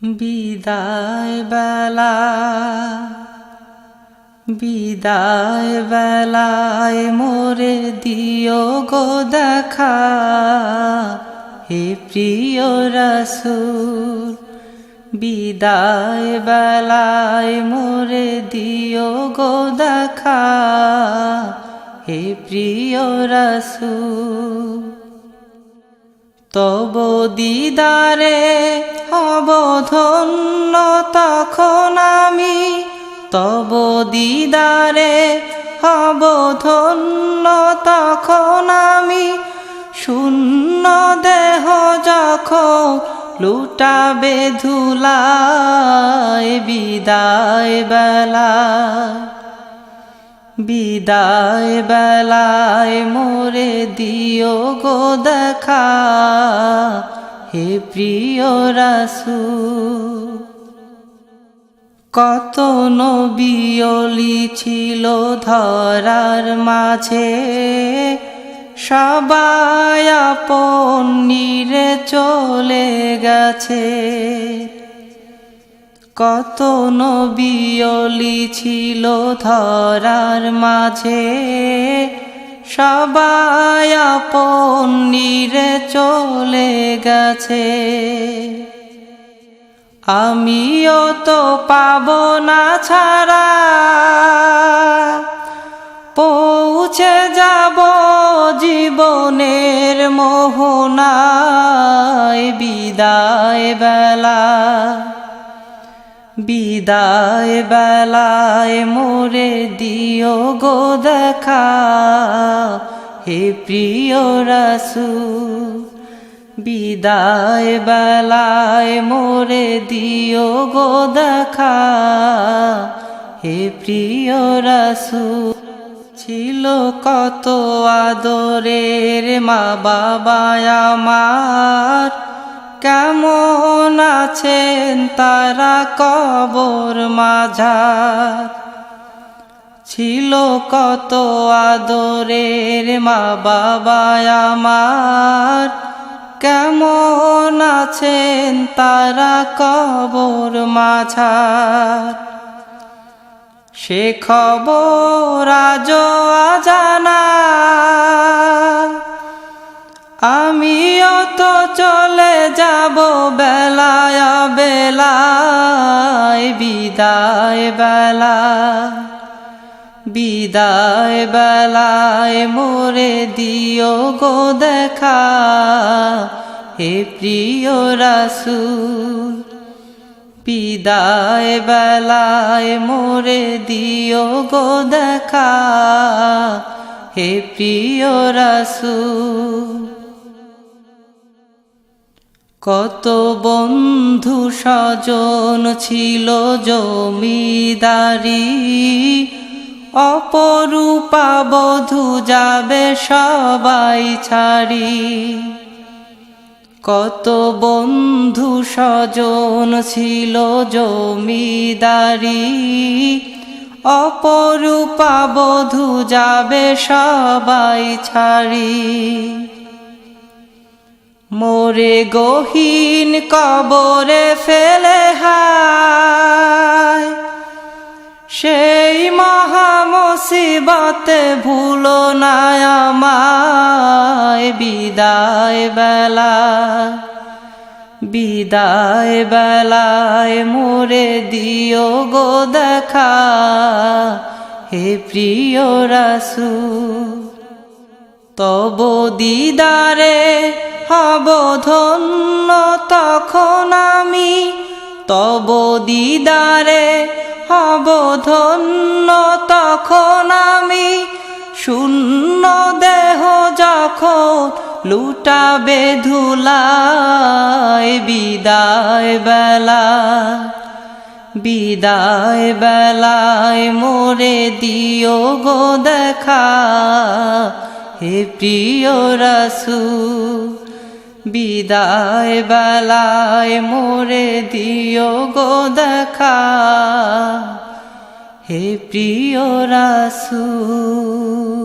বিদায় বেলা বিদায় বেলায় মোরে দিও গো দেখা, হে প্রিয় রাসূল। বিদায় বেলায় মোরে দিও গো দেখা, হে প্রিয় রাসূল। তব দিদারে হব ধন্য তখন আমি, তব দিদারে হব ধন্য তখন আমি। শূন্য দেহ যখন লুটাবে ধুলায়, বিদায় বেলায় বিদায় বেলায় মোরে দিও গো দেখা, হে প্রিয় রাসূল। কত নবী ওলি ছিল ধরার মাঝে, সবাই আপন নিরে চলে গেছে। কত নবী ওলি ছিল ধরার মাঝে, সবাই আপন নিরে চলে গেছে। আমিও তো পাব না ছাড়া, পৌঁছে যাব জীবনের মোহনায়। বিদায় বেলা বিদায় বেলায় মোরে দিও গো দেখা, হে প্রিয় রাসূল। বিদায় বেলায় মোরে দিও গো দেখা, হে প্রিয় রাসূল। ছিল কত আদরের মা বাবা আমার, কেমন আছেন তারা কবর মাঝার। ছিল কত আদরের মা বাবা আমার, কেমন আছেন তারা কবর মাঝার। সে খবর আজও অজানা, আমিও তো চলে যাব বেলায় বেলায়। বিদায় বেলা বিদায় বেলায় মোরে দিও গো দেখা, হে প্রিয় রাসূল। বিদায় বেলায় মোরে দিও গো দেখা, হে প্রিয় রাসূল। কত বন্ধু স্বজন ছিল জমিদারি, অপরূপা বধূ যাবে সবাই ছাড়ি। কত বন্ধু স্বজন ছিল জমিদারি, অপরূপা বধূ যাবে সবাই ছাড়ি। মোরে গহীন কবরে ফেলে হায়, সেই মহা মুসিবতে ভুলো না আমায়। বিদায় বেলা বিদায় বেলায় মোরে দিও গো দেখা, হে প্রিয় রাসূল। তব দিদারে হব ধন্য তখন আমি, তব দিদারে হব ধন্য তখন আমি। শূন্য দেহ যখন লুটাবে ধুলায়, বিদায় বেলা বিদায় বেলায় মোরে দিও গো দেখা, হে প্রিয় রাসূল। বিদায় বেলায় মোরে দিও গো দেখা, হে প্রিয় রাসূল।